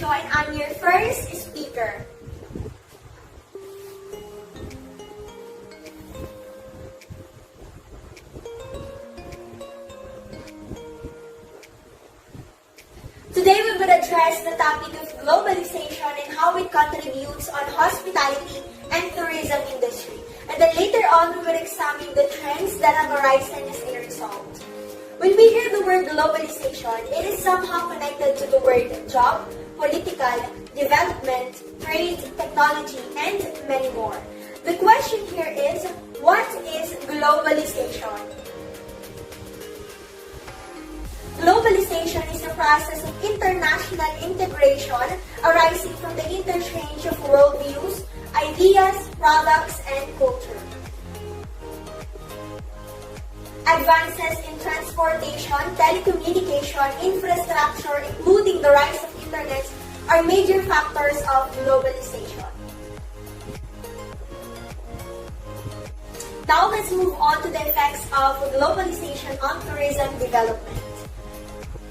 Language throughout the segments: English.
Landicho and I'm your first speaker. Today we will address the topic of globalization and how it contributes on hospitality and tourism industry. And then later on we will examine the trends that have arisen as a result. When we hear the word globalization, it is somehow connected to the word job, political, development, trade, technology, and many more. The question here is, what is globalization? Globalization is the process of international integration arising from the interchange of worldviews, ideas, products, and culture. Advances in transportation, telecommunication, infrastructure, including the rise of internet, are major factors of globalization. Now let's move on to the effects of globalization on tourism development.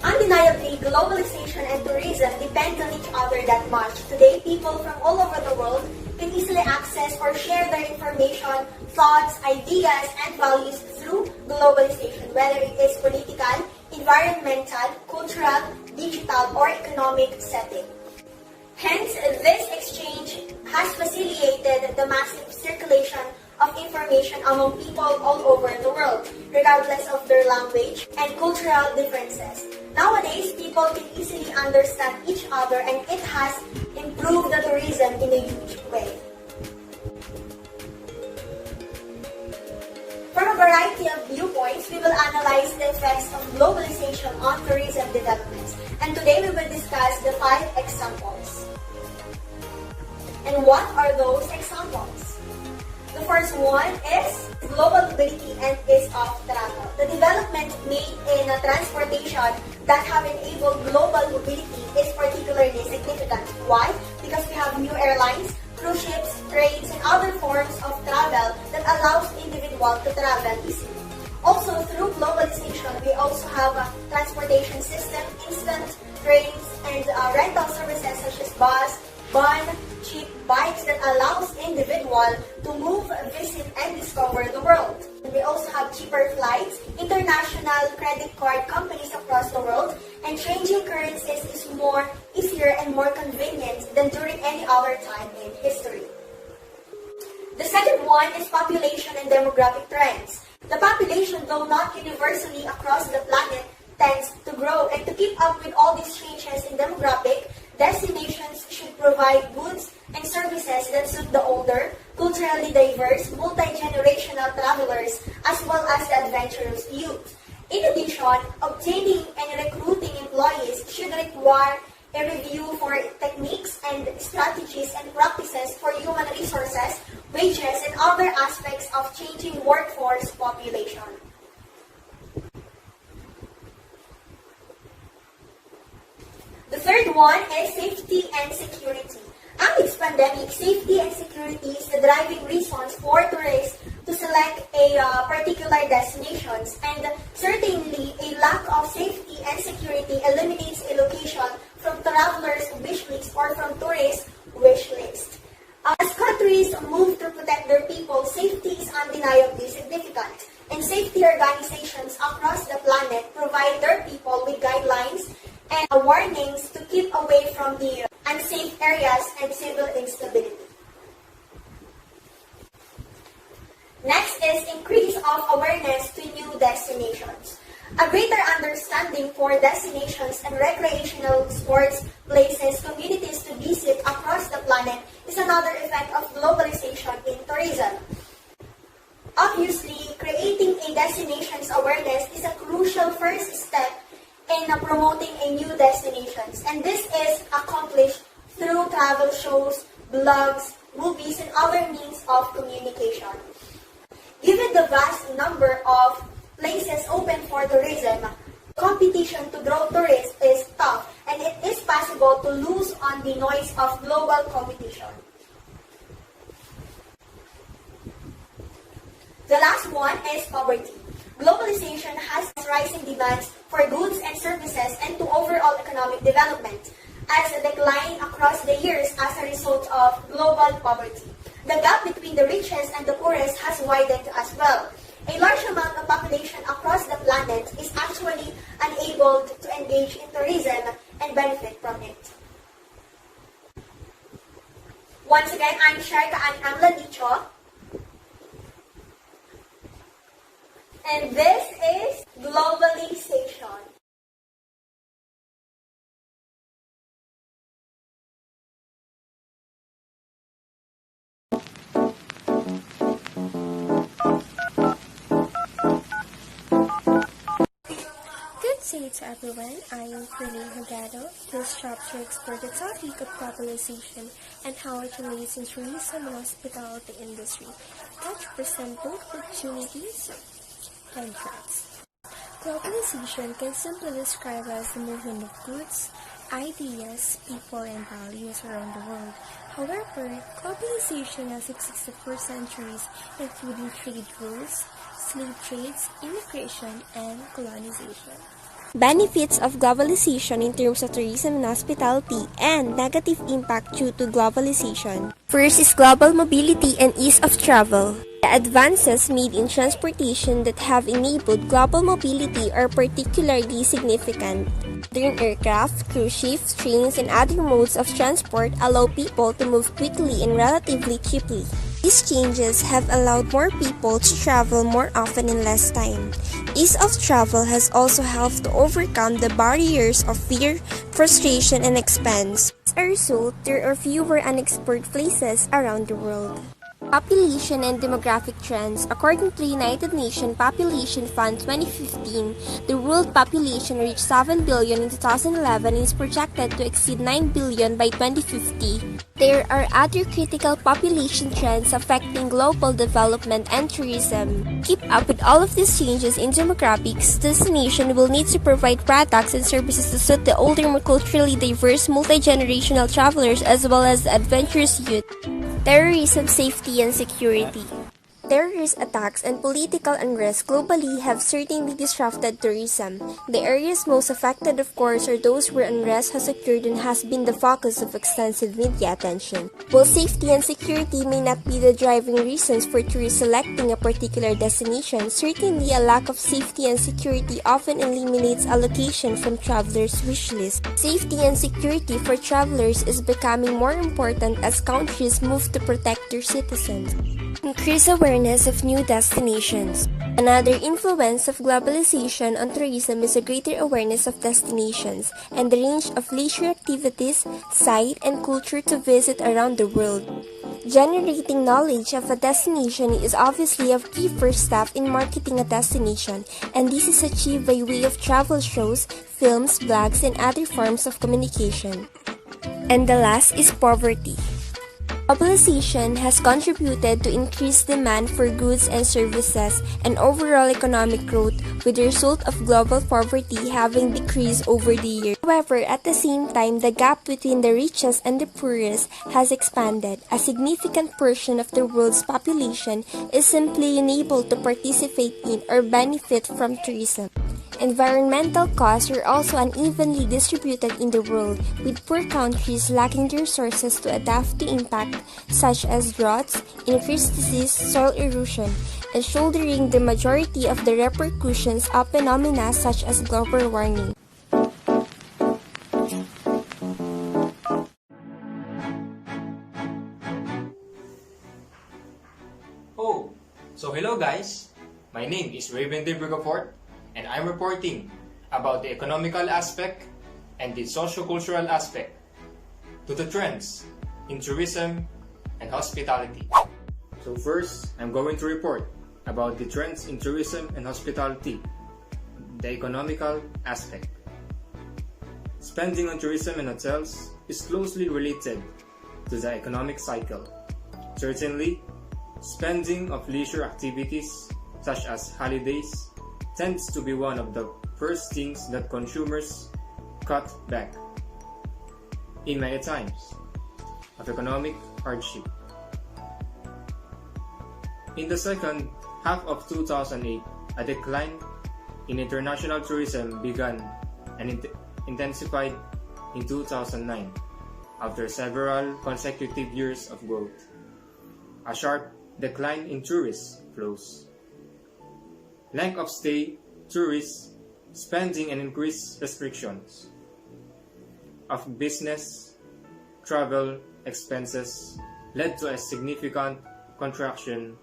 Undeniably, globalization and tourism depend on each other that much. Today, people from all over the world can easily access or share their information, thoughts, ideas, and values through globalization, whether it is political, environmental, cultural, digital, or economic setting. Hence, this exchange has facilitated the massive circulation of information among people all over the world, regardless of their language and cultural differences. Nowadays, people can easily understand each other and it has improved the tourism in a huge way. From a variety of viewpoints, we will analyze the effects of globalization on tourism developments. And today we will discuss the 5 examples. And what are those examples? The first one is global mobility and ease of travel. The development made in transportation that have enabled global mobility is particularly significant. Why? Because we have new airlines, cruise ships, trains, and other forms of travel that allows individuals to travel easily. Also, through globalization, we also have a transportation system, instant trains, and rental services such as bus, van, cheap bikes that allows individuals to move, visit, and discover the world. We also have cheaper flights, international credit card companies across the world, and changing currencies is more easier and more convenient than during any other time in history. The second one is population and demographic trends. The population, though not universally across the planet, tends to grow, and to keep up with all these changes in demographic, destinations should provide goods and services that suit the older, culturally diverse, multi-generational travelers as well as the adventurous youth. In addition, obtaining and recruiting employees should require a review for techniques and strategies and practices for human resources, wages, and other aspects of changing workforce population. The third one is safety and security. Amidst pandemic, safety and security is the driving reasons for tourists to select a particular destinations, and certainly a lack of safety and security eliminates a location from travelers' wish list or from tourists' wish list. As countries move to protect their people, safety is undeniably significant, and safety organizations across the planet provide their people with guidelines and warnings to keep away from the unsafe areas and civil instability. Next is increase of awareness to new destinations. A greater understanding for destinations and recreational sports places, communities to visit across the planet is another effect of globalization in tourism. Obviously, creating a destination's awareness is a crucial first step in promoting a new destinations, and this is accomplished through travel shows, blogs, movies, and other means of communication. Given the vast number of places open for tourism, competition to draw tourists is tough, and it is possible to lose on the noise of global competition. The last one is poverty. Globalization has rising demands for goods and services and to overall economic development. as a decline across the years as a result of global poverty. The gap between the richest and the poorest has widened as well. A large amount of population across the planet is actually unable to engage in tourism and benefit from it. Once again, I'm Sherica and I'm Landicho. And this is Globalization. Good day to everyone. I am Ferleine Del Monte. This chapter explores the topic of globalization and how it relates in tourism and hospitality industry that present both opportunities and threats. Globalization can simply describe as the movement of goods, ideas, people, and values around the world. However, globalization has existed for centuries, including trade routes, slave trades, immigration, and colonization. Benefits of globalization in terms of tourism and hospitality, and negative impact due to globalization. First is global mobility and ease of travel. The advances made in transportation that have enabled global mobility are particularly significant. Modern aircraft, cruise ships, trains, and other modes of transport allow people to move quickly and relatively cheaply. These changes have allowed more people to travel more often in less time. Ease of travel has also helped to overcome the barriers of fear, frustration, and expense. As a result, there are fewer unexplored places around the world. Population and demographic trends. According to the United Nations Population Fund 2015, the world population reached 7 billion in 2011 and is projected to exceed 9 billion by 2050. There are other critical population trends affecting global development and tourism. To keep up with all of these changes in demographics, destination will need to provide products and services to suit the older, more culturally diverse, multi-generational travelers as well as the adventurous youth. Terrorism, safety, and security. Terrorist attacks and political unrest globally have certainly disrupted tourism. The areas most affected, of course, are those where unrest has occurred and has been the focus of extensive media attention. While safety and security may not be the driving reasons for tourists selecting a particular destination, certainly a lack of safety and security often eliminates allocation from travelers' wish list. Safety and security for travelers is becoming more important as countries move to protect their citizens. Increase awareness of new destinations. Another influence of globalization on tourism is a greater awareness of destinations and the range of leisure activities, sight, and culture to visit around the world. Generating knowledge of a destination is obviously a key first step in marketing a destination, and this is achieved by way of travel shows, films, blogs, and other forms of communication. And the last is poverty. Globalization has contributed to increased demand for goods and services and overall economic growth, with the result of global poverty having decreased over the years. However, at the same time, the gap between the richest and the poorest has expanded. A significant portion of the world's population is simply unable to participate in or benefit from tourism. Environmental costs are also unevenly distributed in the world, with poor countries lacking the resources to adapt to impact such as droughts, increased disease, soil erosion, and shouldering the majority of the repercussions of phenomena such as global warming. Oh, so hello guys, my name is Raeven de Ricafort, and I'm reporting about the economical aspect and the socio-cultural aspect to the trends in tourism and hospitality. So first, I'm going to report about the trends in tourism and hospitality, the economical aspect. Spending on tourism and hotels is closely related to the economic cycle. Certainly, spending of leisure activities such as holidays tends to be one of the first things that consumers cut back in many times of economic hardship. In the second half of 2008, a decline in international tourism began and intensified in 2009 after several consecutive years of growth. A sharp decline in tourist flows. Length of stay, tourist spending and increased restrictions of business travel expenses led to a significant contraction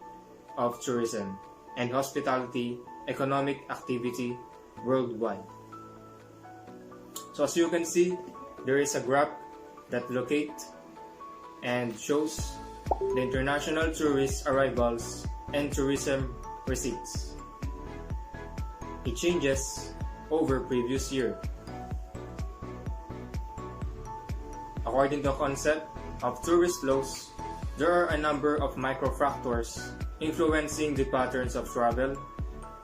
of tourism and hospitality economic activity worldwide. So as you can see, there is a graph that locates and shows the international tourist arrivals and tourism receipts. It changes over previous year. According to the concept of tourist flows, there are a number of microfactors influencing the patterns of travel.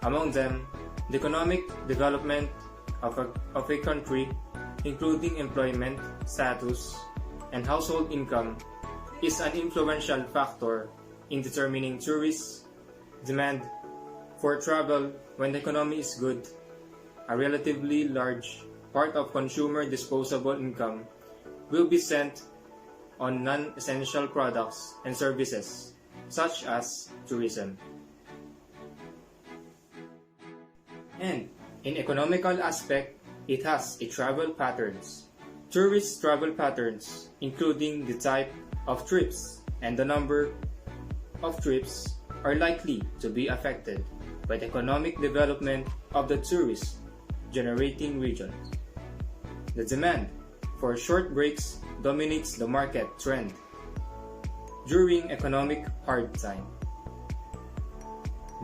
Among them, the economic development of a country, including employment status and household income, is an influential factor in determining tourist demand for travel. When the economy is good, a relatively large part of consumer disposable income will be spent on non-essential products and services, such as tourism. And in economical aspect, it has a travel patterns. Tourist travel patterns, including the type of trips and the number of trips, are likely to be affected by the economic development of the tourist generating region. The demand for short breaks dominates the market trend during economic hard time.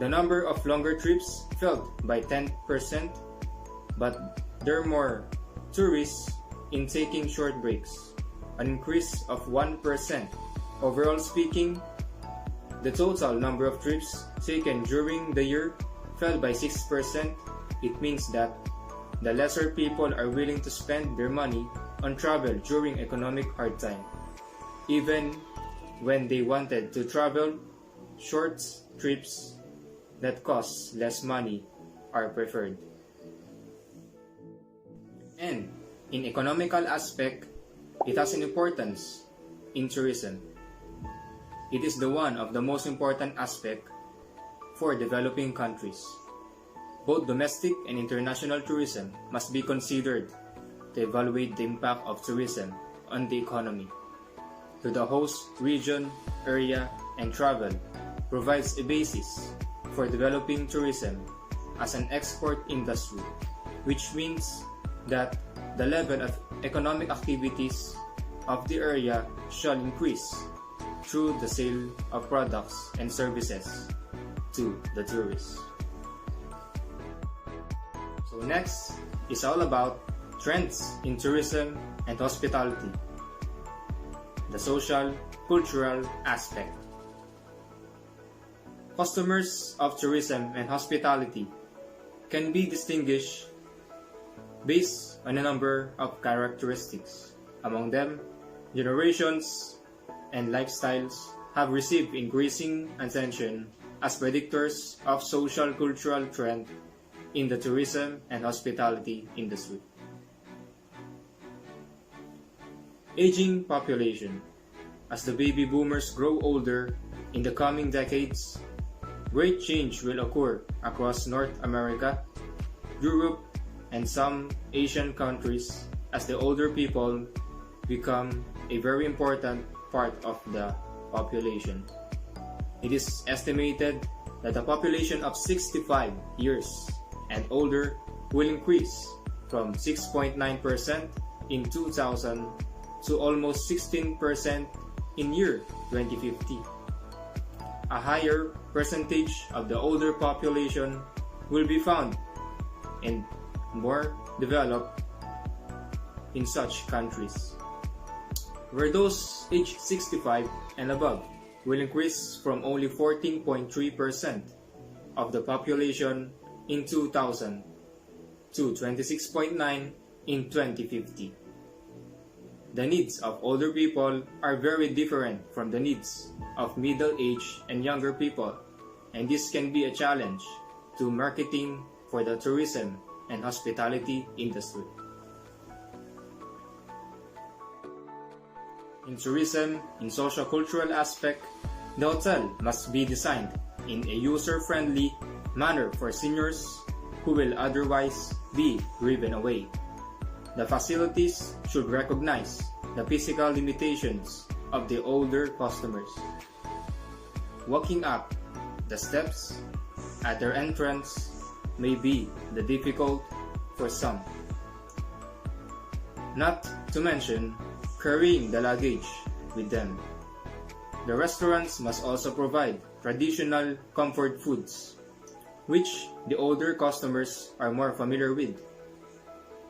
The number of longer trips fell by 10%, but there are more tourists in taking short breaks, an increase of 1%. Overall speaking, the total number of trips taken during the year fell by 6%. It means that the lesser people are willing to spend their money on travel during economic hard time. Even when they wanted to travel, short trips that cost less money are preferred. And in economical aspect, it has an importance in tourism. It is the one of the most important aspect for developing countries. Both domestic and international tourism must be considered to evaluate the impact of tourism on the economy. To the host region, area, and travel provides a basis for developing tourism as an export industry, which means that the level of economic activities of the area shall increase through the sale of products and services to the tourists. So next is all about trends in tourism and hospitality, the social, cultural aspect. Customers of tourism and hospitality can be distinguished based on a number of characteristics. Among them, generations and lifestyles have received increasing attention as predictors of social cultural trend in the tourism and hospitality industry. Aging population. As the baby boomers grow older in the coming decades, great change will occur across North America, Europe, and some Asian countries as the older people become a very important part of the population. It is estimated that the population of 65 years and older will increase from 6.9% in 2000 to almost 16% in year 2050. A higher percentage of the older population will be found in more developed in such countries, where those aged 65 and above will increase from only 14.3% of the population in 2000 to 26.9% in 2050. The needs of older people are very different from the needs of middle-aged and younger people, and this can be a challenge to marketing for the tourism and hospitality industry. In tourism, in socio-cultural aspect, the hotel must be designed in a user-friendly manner for seniors who will otherwise be driven away. The facilities should recognize the physical limitations of the older customers. Walking up the steps at their entrance may be difficult for some. Not to mention carrying the luggage with them. The restaurants must also provide traditional comfort foods, which the older customers are more familiar with,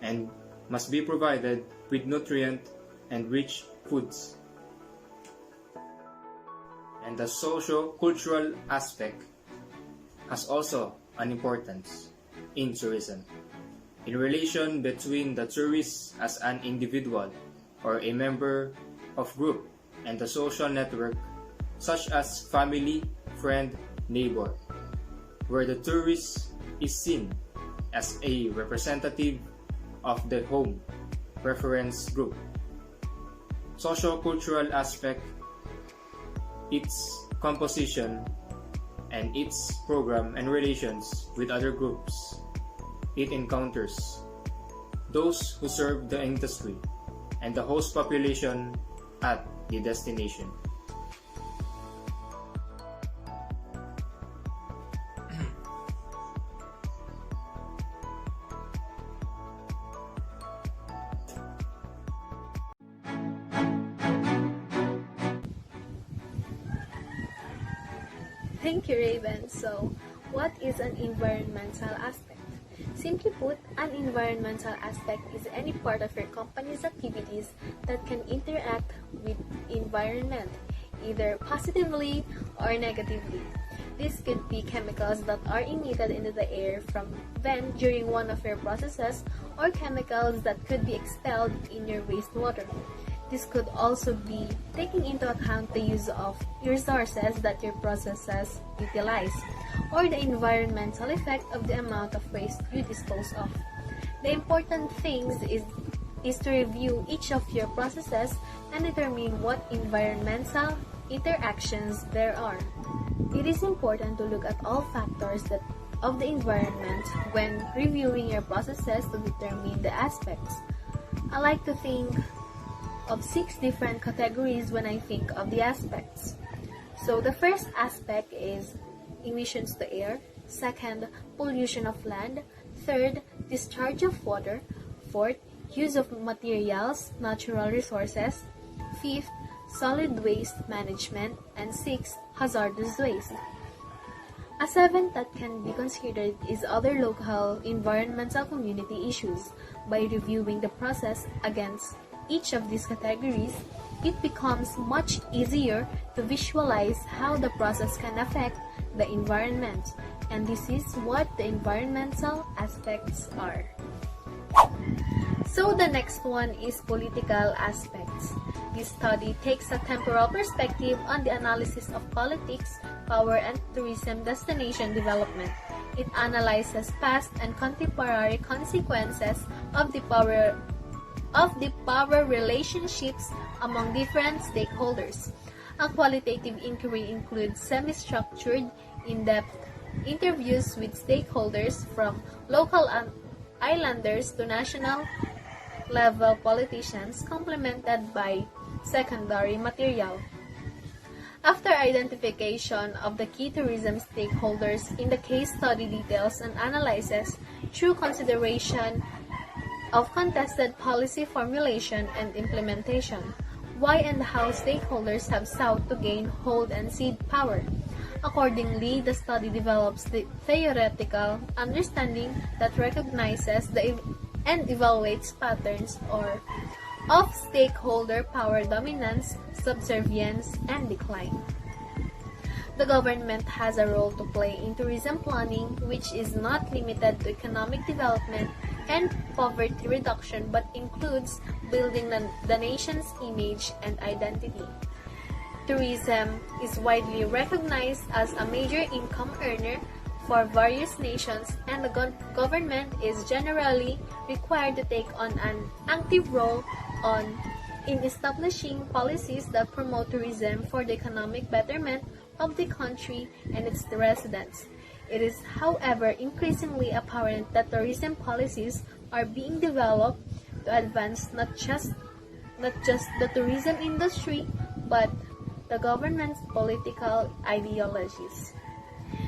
and must be provided with nutrient and rich foods. And the socio-cultural aspect has also an importance in tourism. In relation between the tourist as an individual or a member of group and the social network such as family, friend, neighbor, where the tourist is seen as a representative of the home preference group. Socio-cultural aspect, its composition, and its program and relations with other groups it encounters, those who serve the industry, and the host population at the destination. Thank you, Raven. So, what is an environmental aspect? Simply put, an environmental aspect is any part of your company's activities that can interact with environment, either positively or negatively. This could be chemicals that are emitted into the air from vent during one of your processes, or chemicals that could be expelled in your wastewater. This could also be taking into account the use of resources that your processes utilize, or the environmental effect of the amount of waste you dispose of. The important thing is to review each of your processes and determine what environmental interactions there are. It is important to look at all factors of the environment when reviewing your processes to determine the aspects. I like to think of 6 different categories when I think of the aspects. So the first aspect is emissions to air, second, pollution of land, third, discharge of water, fourth, use of materials, natural resources, fifth, solid waste management, and sixth, hazardous waste. A seventh that can be considered is other local environmental community issues. By reviewing the process against each of these categories, it becomes much easier to visualize how the process can affect the environment, and this is what the environmental aspects are. So the next one is political aspects. This study takes a temporal perspective on the analysis of politics, power, and tourism destination development. It analyzes past and contemporary consequences of the power relationships among different stakeholders. A qualitative inquiry includes semi-structured, in-depth interviews with stakeholders from local islanders to national-level politicians, complemented by secondary material. After identification of the key tourism stakeholders in the case study details and analysis through consideration of contested policy formulation and implementation, why and how stakeholders have sought to gain hold and cede power. Accordingly, the study develops the theoretical understanding that recognizes and evaluates patterns of stakeholder power dominance, subservience, and decline. The government has a role to play in tourism planning, which is not limited to economic development and poverty reduction, but includes building the nation's image and identity. Tourism is widely recognized as a major income earner for various nations, and the government is generally required to take on an active role in establishing policies that promote tourism for the economic betterment of the country and its residents. It is, however, increasingly apparent that tourism policies are being developed to advance not just the tourism industry, but the government's political ideologies.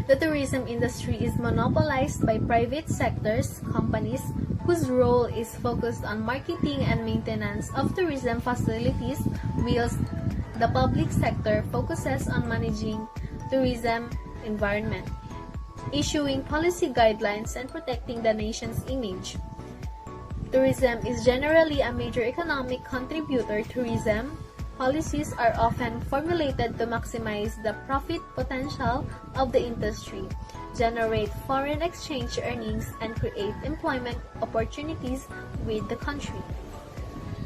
The tourism industry is monopolized by private sectors, companies, whose role is focused on marketing and maintenance of tourism facilities, whilst the public sector focuses on managing tourism environment, issuing policy guidelines, and protecting the nation's image. Tourism is generally a major economic contributor. Tourism policies are often formulated to maximize the profit potential of the industry, generate foreign exchange earnings, and create employment opportunities with the country.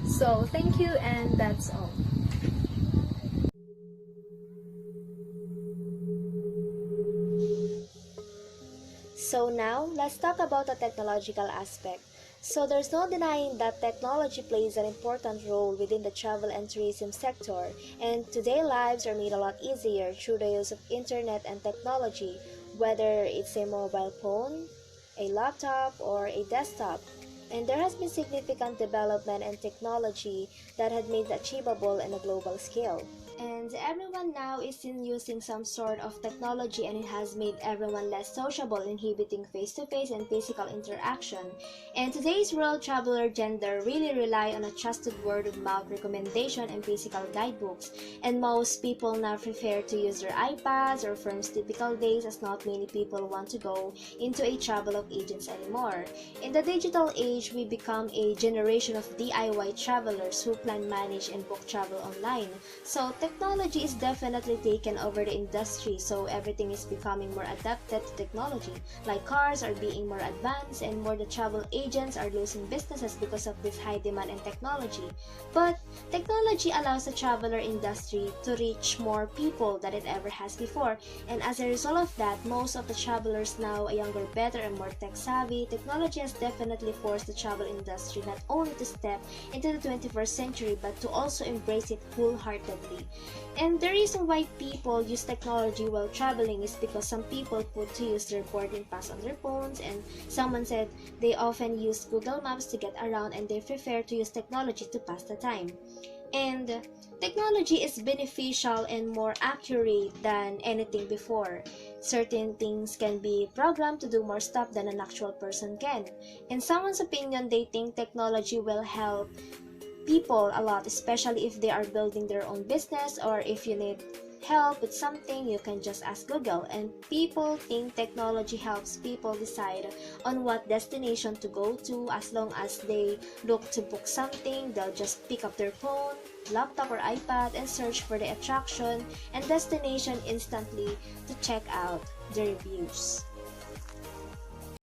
So, thank you, and that's all. So now, let's talk about the technological aspect. So there's no denying that technology plays an important role within the travel and tourism sector, and today lives are made a lot easier through the use of internet and technology, whether it's a mobile phone, a laptop, or a desktop. And there has been significant development and technology that had made it achievable on a global scale. And everyone now is in using some sort of technology, and it has made everyone less sociable, inhibiting face-to-face and physical interaction. And today's world traveler gender really rely on a trusted word-of-mouth recommendation and physical guidebooks. And most people now prefer to use their iPads or phones typical days, as not many people want to go into a travel of agents anymore. In the digital age, we become a generation of DIY travelers who plan, manage, and book travel online. So technology is definitely taken over the industry, so everything is becoming more adapted to technology. Like cars are being more advanced, and more the travel agents are losing businesses because of this high demand in technology. But technology allows the traveler industry to reach more people than it ever has before, and as a result of that, most of the travelers now are younger, better, and more tech savvy. Technology has definitely forced the travel industry not only to step into the 21st century, but to also embrace it wholeheartedly. And the reason why people use technology while traveling is because some people put to use their boarding pass on their phones, and someone said they often use Google Maps to get around, and they prefer to use technology to pass the time. And technology is beneficial and more accurate than anything before. Certain things can be programmed to do more stuff than an actual person can. In someone's opinion, they think technology will help people a lot, especially if they are building their own business, or if you need help with something, you can just ask Google. And people think technology helps people decide on what destination to go to. As long as they look to book something, they'll just pick up their phone, laptop, or iPad and search for the attraction and destination instantly to check out the reviews.